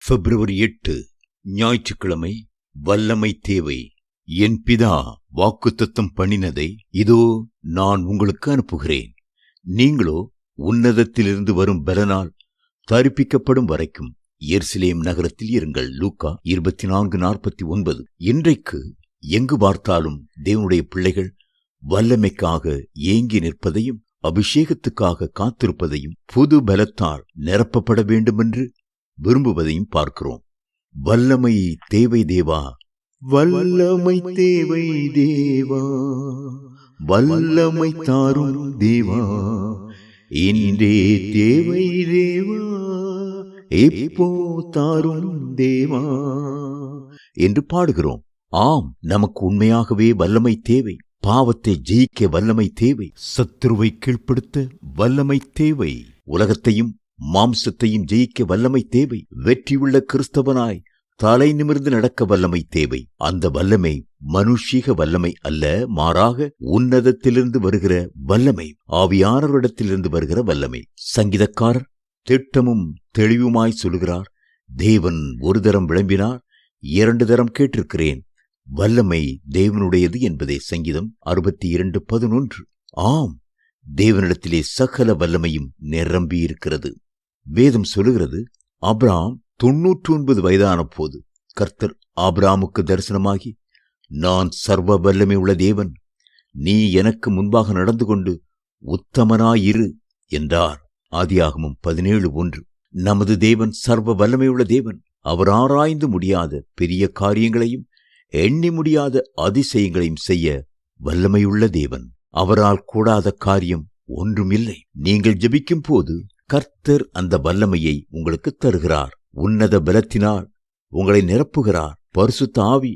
பிப்ரவரி 8 ஞாயிற்றுக்கிழமை. வல்லமை தேவை. என் பிதா வாக்குத்தத்தம் பண்ணினதை இதோ நான் உங்களுக்கு அனுப்புகிறேன். நீங்களோ உன்னதத்திலிருந்து வரும் பலனால் தரிப்பிக்கப்படும் வரைக்கும் எருசலேம் நகரத்தில் இருங்கள். லூக்கா 24:49. இன்றைக்கு எங்கு பார்த்தாலும் தேவனுடைய பிள்ளைகள் வல்லமைக்காக ஏங்கி நிற்பதையும் அபிஷேகத்துக்காக காத்திருப்பதையும் புது பலத்தால் நிரப்பப்பட வேண்டுமென்று விரும்புவதையும் பார்க்கிறோம். வல்லமை தேவை தேவா, வல்லமை தேவை தேவா, வல்லமை தாரும் தேவா, இன்றே தேவை தேவா, எப்போ தாரும் தேவா என்று பாடுகிறோம். ஆம், நமக்கு உண்மையாகவே வல்லமை தேவை. பாவத்தை ஜெயிக்க வல்லமை தேவை. சத்துருவை கீழ்ப்படுத்த வல்லமை தேவை. உலகத்தையும் மாம்சத்தையும் ஜெயிக்க வல்லமை தேவை. வெற்றியுள்ள கிறிஸ்தவனாய் தலை நிமிர்ந்து நடக்க வல்லமை தேவை. அந்த வல்லமை மனுஷீக வல்லமை அல்ல, மாறாக உன்னதத்திலிருந்து வருகிற வல்லமை, ஆவியானவரிடத்திலிருந்து வருகிற வல்லமை. சங்கீதக்காரர் திட்டமும் தெளிவுமாய் சொல்கிறார், தேவன் ஒரு தரம் விளம்பினார், 2 தரம் கேட்டிருக்கிறேன். வல்லமை தேவனுடையது என்பதே சங்கீதம் 62:11. ஆம், தேவனிடத்திலே சகல வல்லமையும் நிரம்பியிருக்கிறது. வேதம் சொல்லுகிறது, ஆபிரகாம் 99 வயதான போது கர்த்தர் ஆபிரகாமுக்கு தரிசனமாகி, நான் சர்வ வல்லமை உள்ள தேவன், நீ எனக்கு முன்பாக நடந்து கொண்டு உத்தமனாயிரு என்றார். ஆதியாகமம் 17:1. நமது தேவன் சர்வ வல்லமையுள்ள தேவன். அவர் ஆராய்ந்து முடியாத பெரிய காரியங்களையும் எண்ணி முடியாத அதிசயங்களையும் செய்ய வல்லமையுள்ள தேவன். அவரால் கூடாத காரியம் ஒன்றுமில்லை. நீங்கள் ஜெபிக்கும் போது கர்த்தர் அந்த வல்லமையை உங்களுக்கு தருகிறார். உன்னத பலத்தினால் உங்களை நிரப்புகிறார். பரிசுத்த ஆவி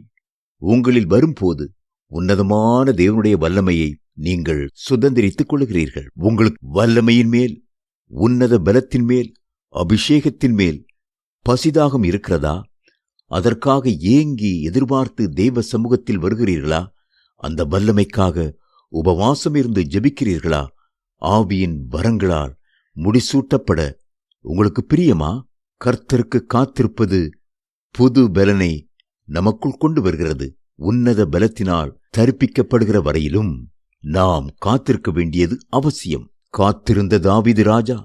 உங்களில் வரும்போது உன்னதமான தேவனுடைய வல்லமையை நீங்கள் சுதந்திரித்துக் கொள்கிறீர்கள். உங்களுக்கு வல்லமையின் மேல், உன்னத பலத்தின் மேல், அபிஷேகத்தின் மேல் பசிதாகம் இருக்கிறதா? அதற்காக ஏங்கி எதிர்பார்த்து தேவ சமூகத்தில் வருகிறீர்களா? அந்த வல்லமைக்காக உபவாசம் இருந்து ஜெபிக்கிறீர்களா? ஆவியின் வரங்களால் முடிசூட்டப்பட உங்களுக்கு பிரியமா? கர்த்தருக்கு காத்திருப்பது புது பலனை நமக்குள் கொண்டு வருகிறது. உன்னத பலத்தினால் தரிப்பிக்கப்படுகிற வரையிலும் நாம் காத்திருக்க வேண்டியது அவசியம். காத்திருந்த தாவீது ராஜா,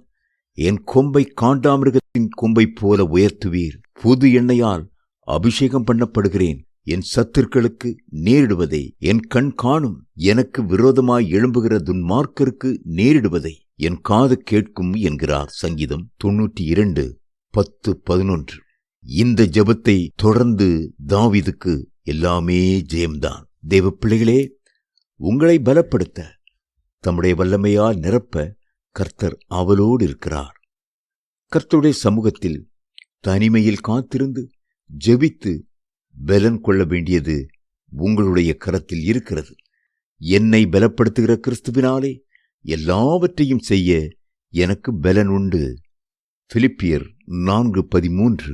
என் கொம்பை காண்டாமிருகத்தின் கொம்பை போல உயர்த்துவீர், புது எண்ணெயால் அபிஷேகம் பண்ணப்படுகிறேன், என் சத்துருக்களுக்கு நேரிடுவதை என் கண் காணும், எனக்கு விரோதமாய் எழும்புகிற துன்மார்க்கருக்கு நேரிடுவதை என் காது கேட்கும் என்கிறார். சங்கீதம் 92:10-11. இந்த ஜெபத்தை தொடர்ந்து தாவீதுக்கு எல்லாமே ஜெயம்தான். தேவ பிள்ளைகளே, உங்களை பலப்படுத்த, தம்முடைய வல்லமையால் நிரப்ப கர்த்தர் ஆவலோடு இருக்கிறார். கர்த்தருடைய சமூகத்தில் தனிமையில் காத்திருந்து ஜெபித்து பலன் கொள்ள வேண்டியது உங்களுடைய கரத்தில் இருக்கிறது. என்னை பலப்படுத்துகிற கிறிஸ்துவினாலே எல்லாவற்றையும் செய்ய எனக்கு பலன் உண்டு. பிலிப்பியர் 4:13.